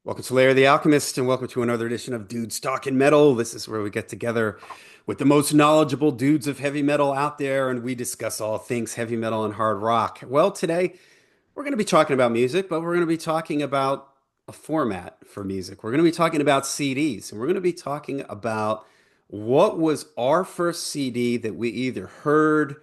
Welcome to Larry the Alchemist, and welcome to another edition of Dudes Talking Metal. This is where we get together with the most knowledgeable dudes of heavy metal out there, and we discuss all things heavy metal and hard rock. Well, today we're going to be talking about music, but we're going to be talking about a format for music. We're going to be talking about CDs, and we're going to be talking about what was our first CD that we either heard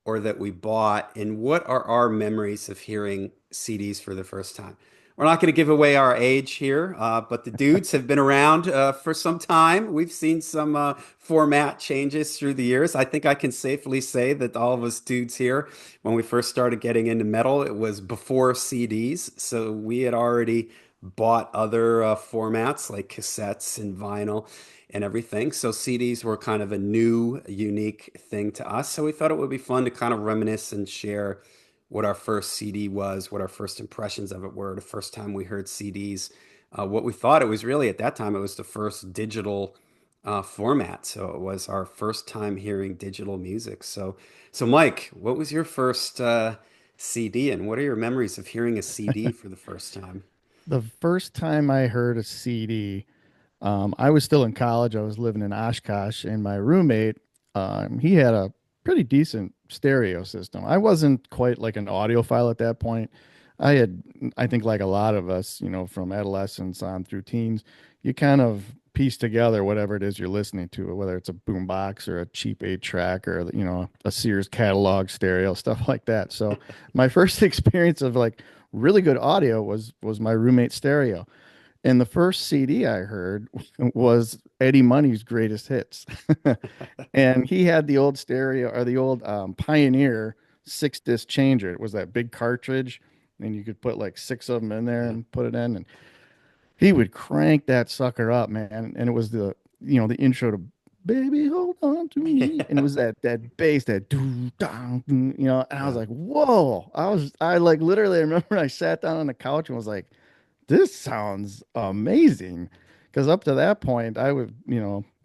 or that we bought, and what are our memories of hearing CDs for the first time. We're not going to give away our age here, but the dudes have been around for some time. We've seen some format changes through the years. I think I can safely say that all of us dudes here, when we first started getting into metal, it was before CDs. So we had already bought other formats like cassettes and vinyl and everything. So CDs were kind of a new, unique thing to us. So we thought it would be fun to kind of reminisce and share what our first CD was, what our first impressions of it were, the first time we heard CDs, what we thought it was really at that time. It was the first digital format, so it was our first time hearing digital music. So Mike, what was your first CD, and what are your memories of hearing a CD for the first time? The first time I heard a CD, I was still in college. I was living in Oshkosh, and my roommate, he had a pretty decent stereo system. I wasn't quite like an audiophile at that point. I think, like a lot of us, from adolescence on through teens, you kind of piece together whatever it is you're listening to, whether it's a boombox or a cheap 8 track or, a Sears catalog stereo, stuff like that. So my first experience of like really good audio was my roommate's stereo. And the first CD I heard was Eddie Money's Greatest Hits. And he had the old stereo or the old Pioneer 6 disc changer. It was that big cartridge, and you could put like 6 of them in there Yeah. and put it in. And he would crank that sucker up, man. And it was the intro to Baby Hold On to Me. And it was that bass, that doo dong, and I was Yeah. like, whoa. I like literally I remember I sat down on the couch and was like, this sounds amazing. Because up to that point, I was,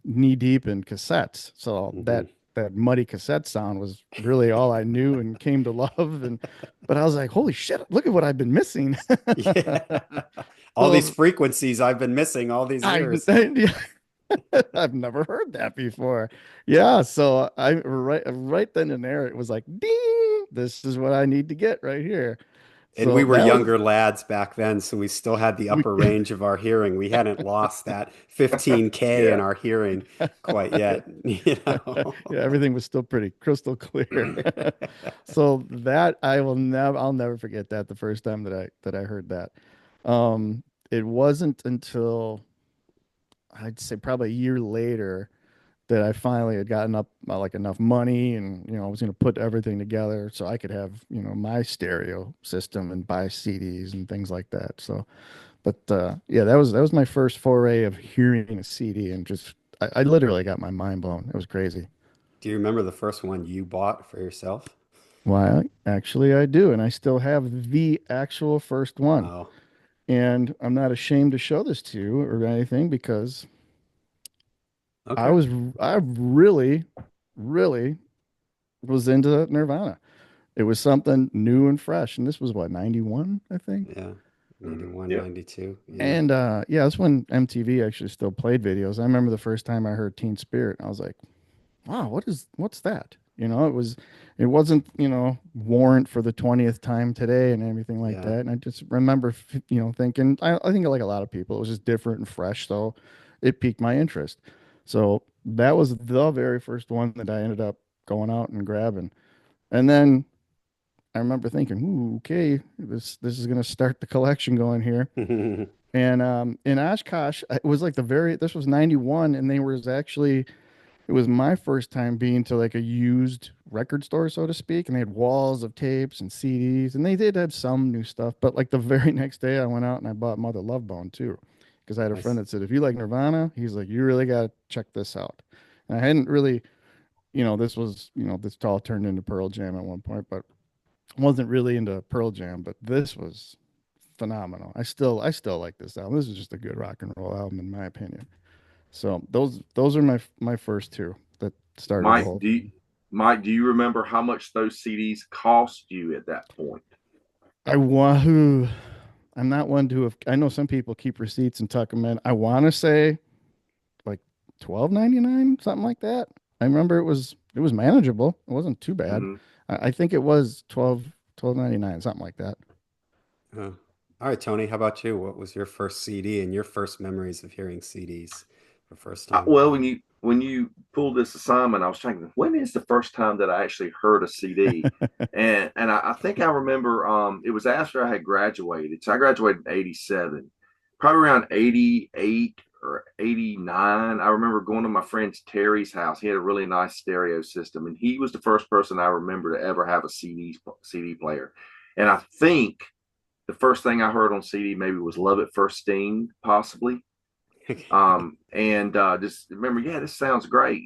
knee deep in cassettes. So Hmm. that muddy cassette sound was really all I knew and came to love. But I was like, holy shit, look at what I've been missing. Yeah. All these So frequencies I've been missing all these years. I I've never heard that before. Yeah, so I right then and there it was like, ding, this is what I need to get right here. And we So were that was younger lads back then, so we still had the we upper range of our hearing. We hadn't lost that 15K in Yeah. our hearing quite yet, you know. yeah, everything was still pretty crystal clear. So that I'll never forget that the first time that I heard that. It wasn't until I'd say probably a year later that I finally had gotten up like enough money and I was going to put everything together so I could have, my stereo system and buy CDs and things like that. So, but yeah, that was my first foray of hearing a CD and just I literally got my mind blown. It was crazy. Do you remember the first one you bought for yourself? Why, actually, I do, and I still have the actual first one. Wow. And I'm not ashamed to show this to you or anything because I Okay. was I really, really was into Nirvana. It was something new and fresh, and this was what 91, I think. Yeah. 91, Yep. 92. Yeah. And yeah, that's when MTV actually still played videos. I remember the first time I heard Teen Spirit, I was like, wow, what's that? It wasn't, Warrant for the 20th time today and everything like Yeah. that. And I just remember, thinking, I think like a lot of people, it was just different and fresh. So it piqued my interest. So that was the very first one that I ended up going out and grabbing. And then I remember thinking, ooh, okay, this is gonna start the collection going here. And in Oshkosh, it was like this was 91, and they was actually it was my first time being to like a used record store, so to speak, and they had walls of tapes and CDs, and they did have some new stuff. But like the very next day, I went out and I bought Mother Love Bone too, because I had a friend Nice. that said, if you like Nirvana, he's like, you really got to check this out. And I hadn't really, this all turned into Pearl Jam at one point, but wasn't really into Pearl Jam. But this was phenomenal. I still like this album. This is just a good rock and roll album in my opinion. So those are my first two that started the Mike, whole do you, thing. Mike, do you remember how much those CDs cost you at that point? I wahoo. I'm not one to have. I know some people keep receipts and tuck them in. I want to say like 12.99, something like that. I remember it was manageable. It wasn't too bad. Hmm. I think it was 12.99, something like that. Uh, all right, Tony, how about you? What was your first CD and your first memories of hearing CDs for the first time? Well, when you pulled this assignment, I was thinking, when is the first time that I actually heard a CD? And I think I remember it was after I had graduated. So I graduated in '87, probably around '88 or '89. I remember going to my friend Terry's house. He had a really nice stereo system, and he was the first person I remember to ever have a CD player. And I think the first thing I heard on CD maybe was "Love at First Sting," possibly. And just remember, yeah, this sounds great,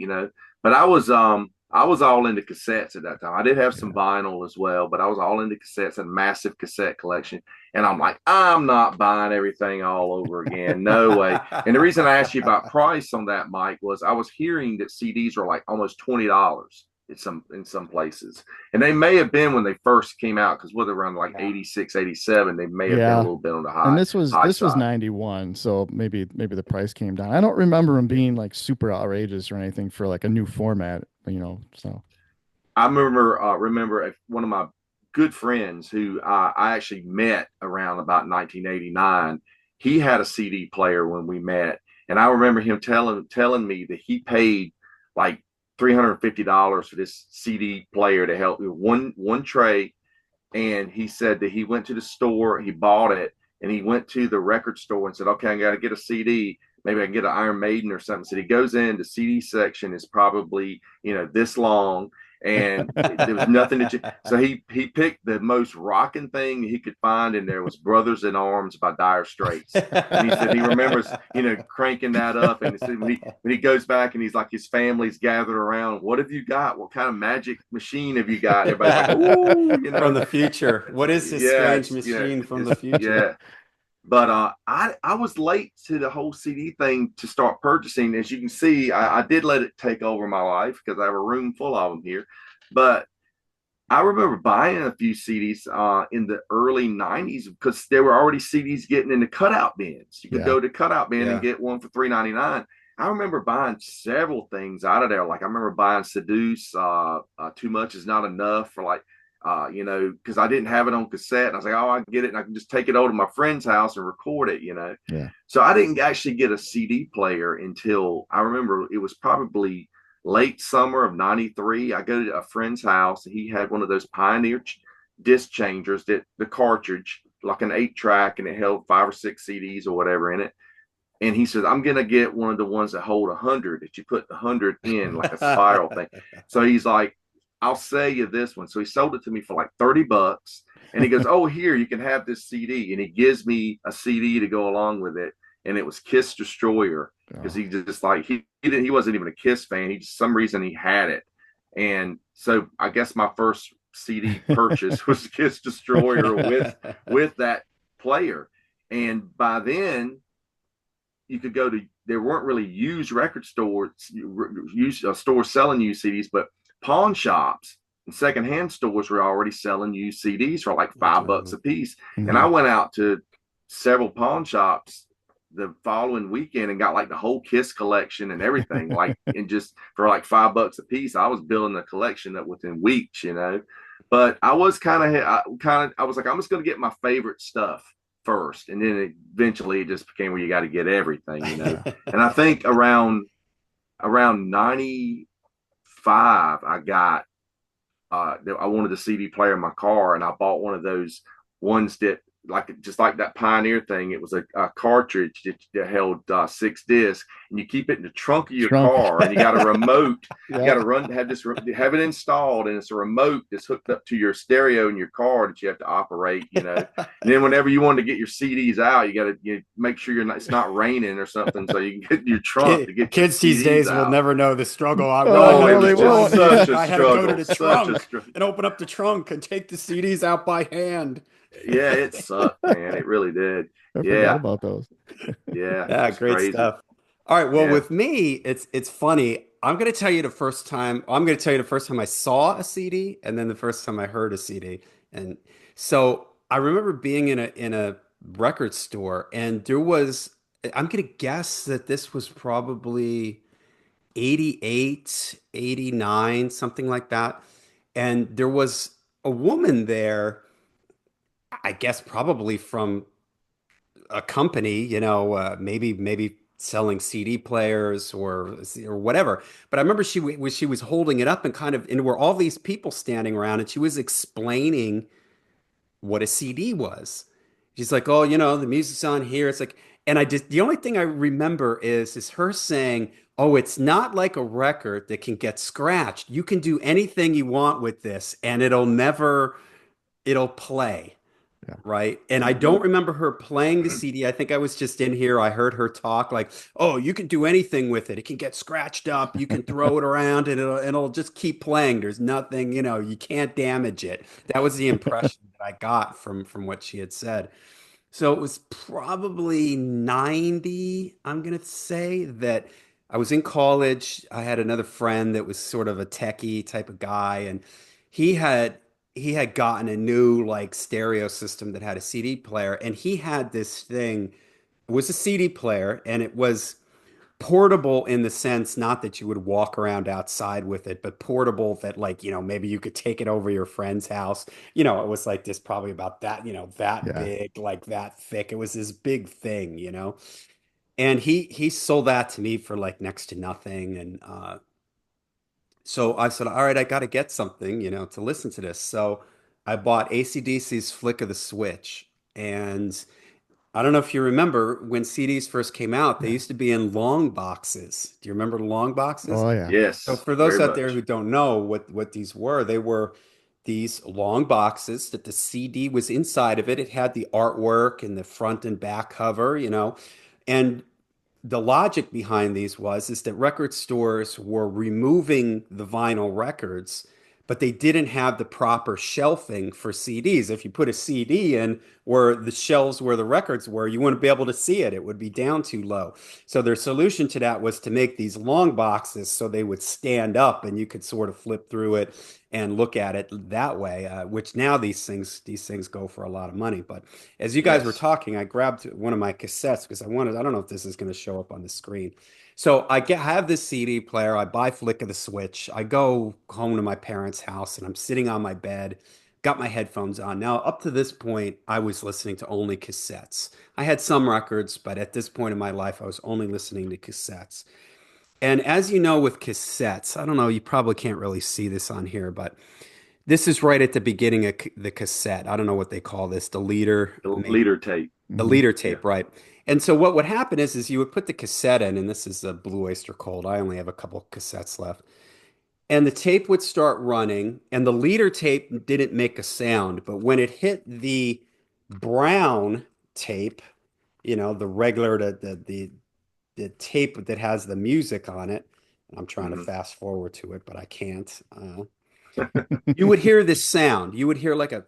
but I was all into cassettes at that time. I did have some Yeah. vinyl as well, but I was all into cassettes and massive cassette collection. And I'm like, I'm not buying everything all over again, no way. And the reason I asked you about price on that, Mike, was I was hearing that CDs are like almost $20 in some places, and they may have been when they first came out, because whether around like Yeah. 86, 87, they may have been a Yeah. little bit on the And high this high was side. 91, so maybe the price came down. I don't remember them being like super outrageous or anything for like a new format. So I remember one of my good friends who I actually met around about 1989. He had a CD player when we met, and I remember him telling me that he paid like $350 for this CD player to help one tray. And he said that he went to the store, he bought it, and he went to the record store and said, "Okay, I got to get a CD. Maybe I can get an Iron Maiden or something." So he goes in, the CD section is probably this long, and there was nothing that you. So he picked the most rocking thing he could find, and there was "Brothers in Arms" by Dire Straits. And he said he remembers, cranking that up. And he said when he goes back and he's like, his family's gathered around. "What have you got? What kind of magic machine have you got?" And everybody's like, "Ooh, From the future. What is this yeah, strange machine from the it's future? yeah." But I was late to the whole CD thing to start purchasing. As you can see, I did let it take over my life because I have a room full of them here. But I remember buying a few CDs in the early '90s, because there were already CDs getting in the cutout bins. You could yeah. go to cutout bin and Yeah. get one for $3.99. I remember buying several things out of there. Like I remember buying Seduce, Too Much Is Not Enough, for like, because I didn't have it on cassette. And I was like, oh, I can get it and I can just take it over to my friend's house and record it. Yeah. So I didn't actually get a CD player until, I remember, it was probably late summer of '93. I go to a friend's house and he had one of those Pioneer disc changers, that the cartridge, like an 8 track, and it held 5 or 6 CDs or whatever in it. And he says, "I'm gonna get one of the ones that hold 100, that you put the 100 in, like a spiral thing." So he's like, "I'll sell you this one." So he sold it to me for like $30. And he goes, "Oh, here, you can have this CD." And he gives me a CD to go along with it. And it was Kiss Destroyer, because Oh. he just like, he wasn't even a Kiss fan. He just, some reason he had it. And so I guess my first CD purchase was Kiss Destroyer with that player. And by then, you could go to, there weren't really used record stores, used stores selling used CDs, but pawn shops and secondhand stores were already selling used CDs for like $5 a piece. And I Mhm. went out to several pawn shops the following weekend and got like the whole Kiss collection and everything, like, and just for like $5 a piece, I was building a collection up within weeks. But I was I was like, I'm just going to get my favorite stuff first, and then eventually it just became where you got to get everything. Yeah. And I think around '95, I wanted a CD player in my car, and I bought one of those ones that, like, just like that Pioneer thing. It was a cartridge that held 6 discs, and you keep it in the trunk of your Trunk. car, and you got a remote. You got Yep. to have it installed, and it's a remote that's hooked up to your stereo in your car that you have to operate. And then whenever you want to get your CDs out, you got to, make sure it's not raining or something, so you can get your trunk to get your Kids these CDs days will out. never know the struggle. Oh, Oh, it no, was they just won't. Times such a I had to go to struggle, the such a trunk struggle. and open up the trunk and take the CDs out by hand. Yeah, it sucked, man. It really did. I forgot Yeah, about those. yeah, it Yeah, was great crazy. stuff. All right, well, Yeah. with me, it's funny. I'm going to tell you the first time I saw a CD and then the first time I heard a CD. And so I remember being in a record store, and there was, I'm gonna guess that this was probably 88, 89, something like that. And there was a woman there, I guess probably from a company, maybe selling CD players or whatever. But I remember she was holding it up and kind of, and there were all these people standing around, and she was explaining what a CD was. She's like, "Oh, the music's on here." It's like, and I just the only thing I remember is her saying, "Oh, it's not like a record that can get scratched. You can do anything you want with this, and it'll play." Yeah. Right. And I Mm-hmm. don't remember her playing the CD. I think I was just in here. I heard her talk like, "Oh, you can do anything with it. It can get scratched up. You can throw it around and it'll just keep playing. There's nothing, you can't damage it." That was the impression that I got from what she had said. So it was probably 90, I'm gonna say, that I was in college. I had another friend that was sort of a techie type of guy, and he had he had gotten a new like stereo system that had a CD player, and he had this thing. It was a CD player, and it was portable in the sense not that you would walk around outside with it, but portable that like, maybe you could take it over your friend's house. It was like this probably about that, that Yeah. big, like that thick. It was this big thing. And he sold that to me for like next to nothing. And so I said, all right, I got to get something, to listen to this. So I bought AC/DC's Flick of the Switch. And I don't know if you remember when CDs first came out, they Yeah. used to be in long boxes. Do you remember the long boxes? Oh yeah. So Yes, for those very out there who much. don't know what these were, they were these long boxes that the CD was inside of it. It had the artwork and the front and back cover. And the logic behind these is that record stores were removing the vinyl records, but they didn't have the proper shelving for CDs. If you put a CD in where the shelves where the records were, you wouldn't be able to see it. It would be down too low. So their solution to that was to make these long boxes so they would stand up and you could sort of flip through it and look at it that way. Which now these things go for a lot of money. But as you guys were Yes. talking, I grabbed one of my cassettes because I don't know if this is going to show up on the screen. So have this CD player. I buy Flick of the Switch. I go home to my parents' house and I'm sitting on my bed, got my headphones on. Now, up to this point, I was listening to only cassettes. I had some records, but at this point in my life, I was only listening to cassettes. And as you know, with cassettes, I don't know, you probably can't really see this on here, but this is right at the beginning of the cassette. I don't know what they call this, the leader, The maybe leader tape. the Hmm. leader Yeah. tape, right? And so what would happen is you would put the cassette in, and this is a Blue Oyster Cult. I only have a couple cassettes left. And the tape would start running, and the leader tape didn't make a sound, but when it hit the brown tape, the regular the tape that has the music on it, and I'm trying to Hmm. fast forward to it, but I can't. You would hear this sound. You would hear like a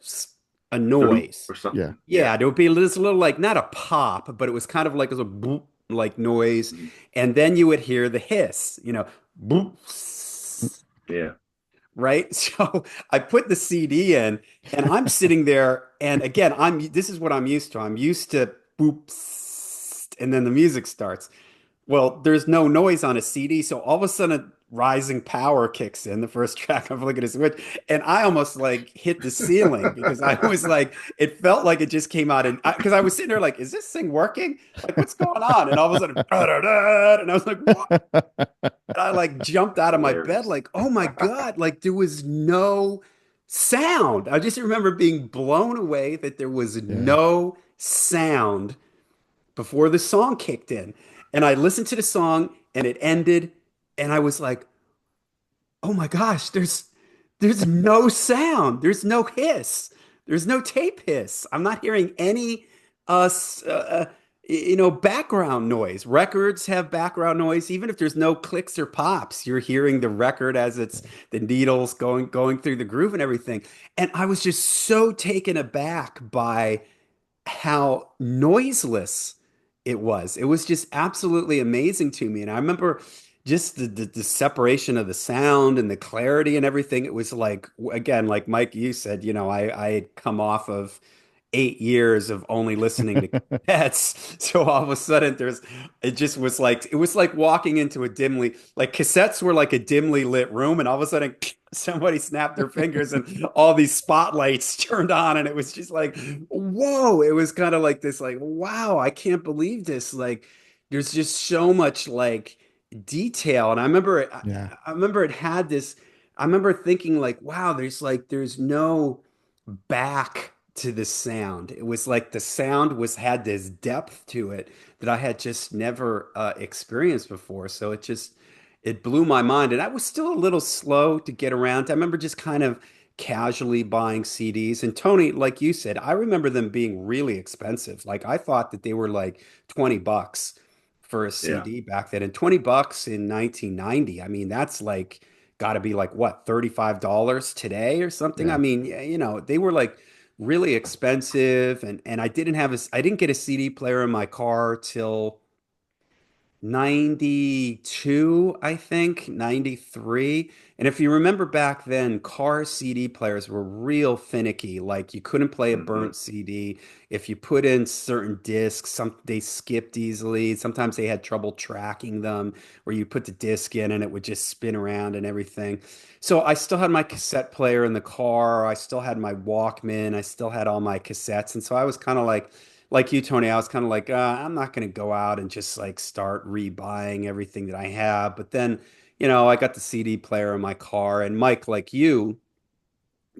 noise. Or Yeah. something. Yeah. Yeah, there would be this little like not a pop, but it was kind of like a boop like noise, Mhm. and then you would hear the hiss, boop, Yeah. right? So I put the CD in, and I'm sitting there, and again, this is what I'm used to. I'm used to boop, and then the music starts. Well, there's no noise on a CD, so all of a sudden, rising power kicks in. The first track I'm looking at a switch, and I almost like hit the ceiling because I was like, it felt like it just came out, and because I was sitting there like, is this thing working? Like, what's going on? And all of a sudden, and I was like, what? And I like jumped out of my bed, Hilarious. like, oh my God, like there was no sound. I just remember being blown away that there was Yeah. no sound before the song kicked in. And I listened to the song and it ended and I was like, "Oh my gosh, there's no sound. There's no hiss. There's no tape hiss. I'm not hearing any uh, s- uh uh, background noise. Records have background noise even if there's no clicks or pops. You're hearing the record as it's the needles going through the groove and everything." And I was just so taken aback by how noiseless it was. It was just absolutely amazing to me. And I remember just the separation of the sound and the clarity and everything. It was like, again, like Mike, you said, I had come off of 8 years of only listening to cassettes. So all of a sudden it just was like, it was like walking into a dimly, like cassettes were like a dimly lit room. And all of a sudden somebody snapped their fingers and all these spotlights turned on. And it was just like, whoa, it was kind of like this, like, wow, I can't believe this. Like there's just so much like detail. And Yeah. I remember it had this, I remember thinking like, wow, there's no back to the sound. It was like the sound was had this depth to it that I had just never experienced before. So it blew my mind, and I was still a little slow to get around. I remember just kind of casually buying CDs. And Tony, like you said, I remember them being really expensive. Like I thought that they were like $20 for a Yeah. CD back then, and $20 in 1990. I mean, that's like got to be like what, $35 today or something. I Yeah. mean, they were like really expensive, and I didn't get a CD player in my car till 92, I think, 93. And if you remember back then, car CD players were real finicky. Like you couldn't play a Hmm. burnt CD. If you put in certain discs, they skipped easily. Sometimes they had trouble tracking them, where you put the disc in and it would just spin around and everything. So I still had my cassette player in the car. I still had my Walkman. I still had all my cassettes. And so I was kind of like you, Tony, I was kind of like, I'm not going to go out and just like start rebuying everything that I have. But then, I got the CD player in my car. And Mike, like you,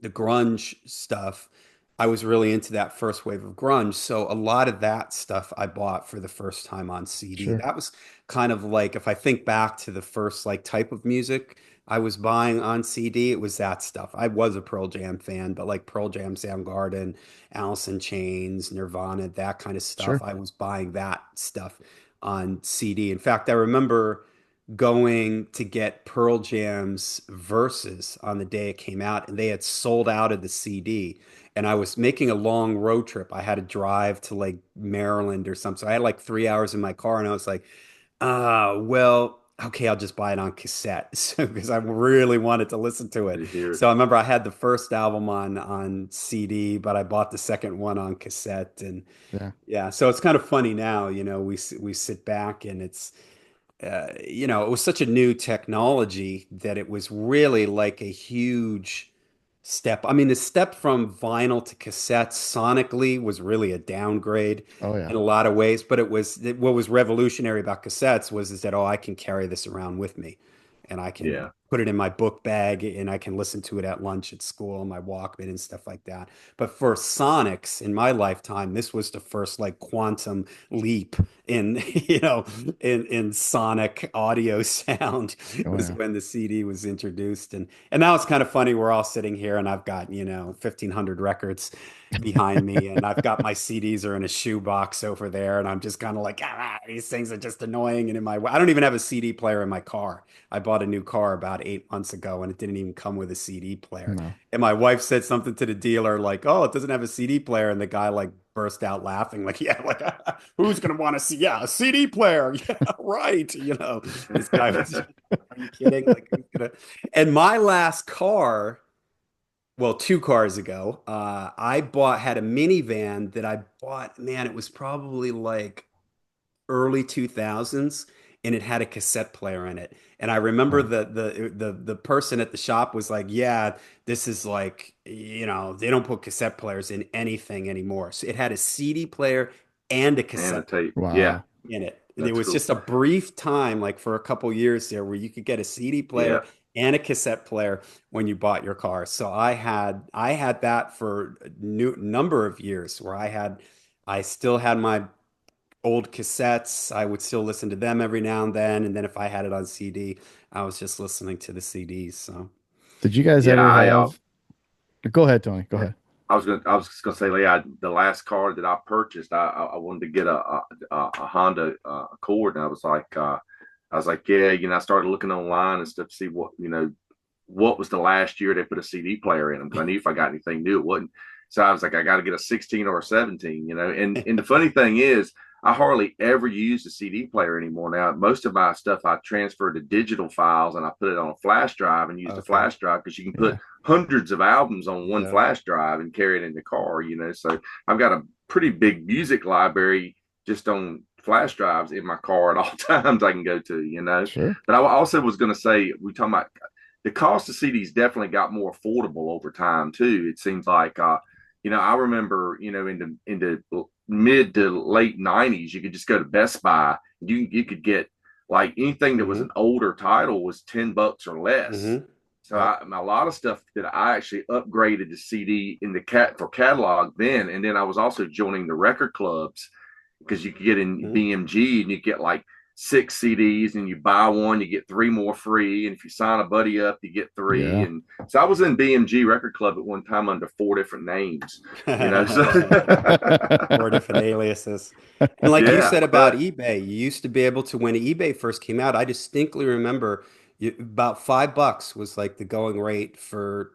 the grunge stuff, I was really into that first wave of grunge. So a lot of that stuff I bought for the first time on CD. Sure. That was kind of like, if I think back to the first like type of music I was buying on CD, it was that stuff. I was a Pearl Jam fan, but like Pearl Jam, Soundgarden, Alice in Chains, Nirvana, that kind of stuff. Sure. I was buying that stuff on CD. In fact, I remember going to get Pearl Jam's Verses on the day it came out, and they had sold out of the CD. And I was making a long road trip. I had to drive to like Maryland or something. So I had like 3 hours in my car, and I was like, well, okay, I'll just buy it on cassette. So, because I really wanted to listen to it. To hear it. So I remember I had the first album on CD, but I bought the second one on cassette. And Yeah. yeah, so it's kind of funny now, we sit back and it was such a new technology that it was really like a huge step. I mean, the step from vinyl to cassette sonically was really a downgrade Oh in yeah. a lot of ways, but what was revolutionary about cassettes was is that, oh, I can carry this around with me and I can Yeah. put it in my book bag and I can listen to it at lunch at school on my Walkman and stuff like that. But for Sonics in my lifetime, this was the first like quantum leap in, in sonic audio sound Oh was yeah. when the CD was introduced. And now it's kind of funny. We're all sitting here and I've got, 1,500 records behind me and I've got my CDs are in a shoebox over there. And I'm just kind of like, these things are just annoying. And I don't even have a CD player in my car. I bought a new car about 8 months ago and it didn't even come with a CD player. No. And my wife said something to the dealer like, "Oh, it doesn't have a CD player." And the guy like burst out laughing like, "Yeah, like who's gonna want to see? Yeah, a CD player. Yeah, right. This guy was, are you kidding? Like, who's gonna?" And my last car, well, 2 cars ago, had a minivan that I bought. Man, it was probably like early 2000s, and it had a cassette player in it. And I remember Oh. the person at the shop was like, "Yeah, this is like, they don't put cassette players in anything anymore." So it had a CD player and a cassette Annotate. Yeah. Wow. in it. And it That's was cool. just a brief time, like for a couple years there, where you could get a CD Yeah. player and a cassette player when you bought your car. So I had that for a number of years where I still had my old cassettes. I would still listen to them every now and then if I had it on CD, I was just listening to the CDs. So Did you guys Yeah. ever have? Go ahead, Tony. Go ahead. I was just gonna say, Leah, the last car that I purchased, I wanted to get a Honda Accord, and I was like, yeah, I started looking online and stuff to see what was the last year they put a CD player in them, because I knew if I got anything new, it wouldn't. So I was like, I got to get a 16 or a 17, and the funny thing is, I hardly ever use a CD player anymore now. Most of my stuff I transfer to digital files and I put it on a flash drive and use the Okay. flash drive because you can put Yeah, hundreds of albums on one Yeah. flash drive and carry it in the car, So I've got a pretty big music library just on flash drives in my car at all times I can go to. sure. But I also was going to say, we talking about the cost of CDs definitely got more affordable over time too. It seems like, I remember, in the mid to late '90s, you could just go to Best Buy. You could get like anything that was Mm-hmm. an older title was $10 or less. Mm-hmm. So Yep. a lot of stuff that I actually upgraded to CD in the for catalog then, and then I was also joining the record clubs because you could get in Mm-hmm. BMG and you get like 6 CDs and you buy one, you get three more free. And if you sign a buddy up, you get three. Yeah. And so I was in BMG Record Club at one time under four different names. So Four different aliases. And like you yeah, said about but eBay, you used to be able to, when eBay first came out, I distinctly remember about $5 was like the going rate for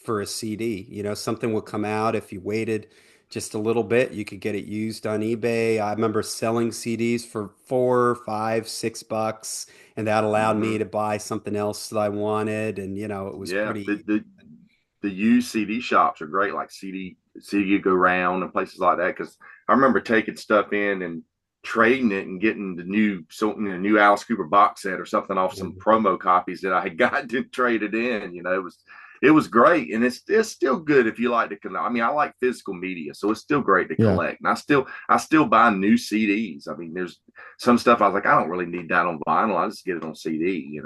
a CD. Something would come out if you waited just a little bit, you could get it used on eBay. I remember selling CDs for 4, 5, $6, and that allowed me mm-hmm. to buy something else that I wanted. And it was Yeah, pretty. the used CD shops are great, like CD Go Round and places like that. Because I remember taking stuff in and trading it and getting the new Alice Cooper box set or something off some promo copies that I had got to trade it in. It was great, and it's still good if you like to collect. I mean, I like physical media, so it's still great to Yeah. collect. And I still buy new CDs. I mean, there's some stuff I was like, I don't really need that on vinyl. I just get it on CD.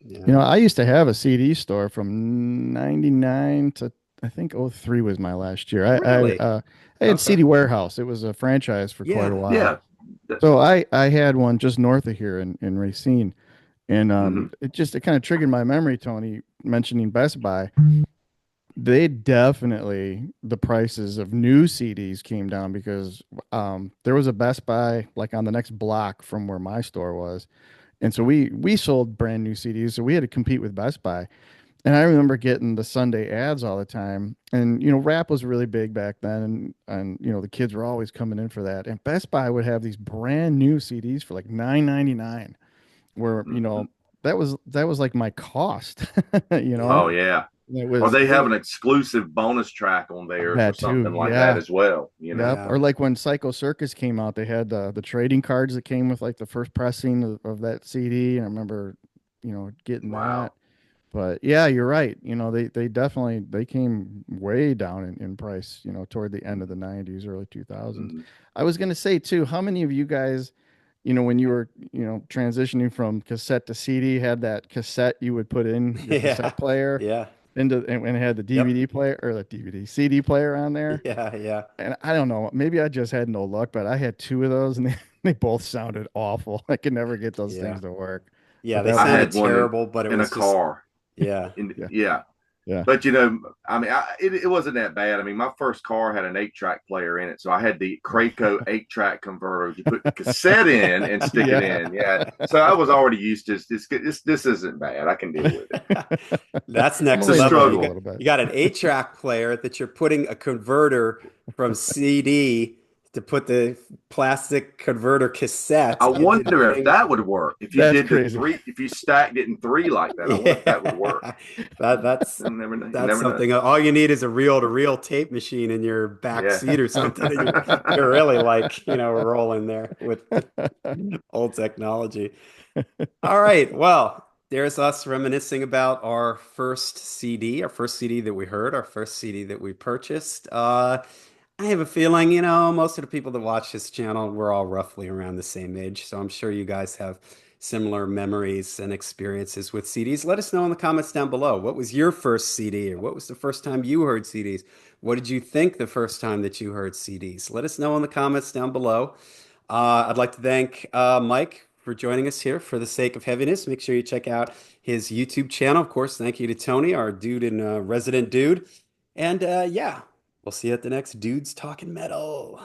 Yeah. I used to have a CD store from 99 to I think '03 was my last year. Really? I had Okay. CD Warehouse. It was a franchise for quite a Yeah. while. Yeah. So I had one just north of here in Racine. And Mm-hmm. it kind of triggered my memory, Tony, mentioning Best Buy. They definitely, the prices of new CDs came down because there was a Best Buy like on the next block from where my store was. And so we sold brand new CDs, so we had to compete with Best Buy. And I remember getting the Sunday ads all the time. And rap was really big back then, and the kids were always coming in for that. And Best Buy would have these brand new CDs for like 9.99, where Mm-hmm. that was like my cost, you know. Oh yeah. It Or was they it have was an exclusive bonus track on theirs or that too. something like that Yeah. as well. Yep. Yeah. Or like when Psycho Circus came out, they had the trading cards that came with like the first pressing of that CD. And I remember, getting that. Wow. But yeah, you're right. They definitely they came way down in price, toward the end of the '90s, early 2000s. Mm-hmm. I was gonna say too, how many of you guys, when you were, transitioning from cassette to CD, had that cassette you would put in your Yeah. cassette player Yeah. and it had the Yep. DVD player or the DVD CD player on there? Yeah. Yeah. And I don't know, maybe I just had no luck, but I had two of those and they both sounded awful. I could never get those Yeah. things to work. Yeah. But They that I was sounded had one terrible, but it in a was just, car. yeah. yeah, Yeah. yeah. But I mean, it wasn't that bad. I mean, my first car had an 8-track player in it, so I had the Craco 8-track converter. You put the cassette in and stick it Yeah. in. Yeah, so I was already used to this isn't bad. I can deal with it. That's It's next a Only level. enjoyed You it a got struggle. little bit. you got an 8-track player that you're putting a converter from CD to put the plastic converter cassette I into the wonder if thing. that would work if you That's did the crazy. three, if you stacked it in three like that. I wonder if that would work. Yeah. That that's You never know. You that's never know. something. All you need is a reel-to-reel tape machine in your back Yeah. seat or something, and you're really like, rolling there with old technology. All right. Well, there's us reminiscing about our first CD that we heard, our first CD that we purchased. I have a feeling, most of the people that watch this channel, we're all roughly around the same age. So I'm sure you guys have similar memories and experiences with CDs. Let us know in the comments down below. What was your first CD, or what was the first time you heard CDs? What did you think the first time that you heard CDs? Let us know in the comments down below. I'd like to thank Mike for joining us here for the sake of heaviness. Make sure you check out his YouTube channel. Of course, thank you to Tony, our dude and resident dude. And yeah, we'll see you at the next Dudes Talking Metal.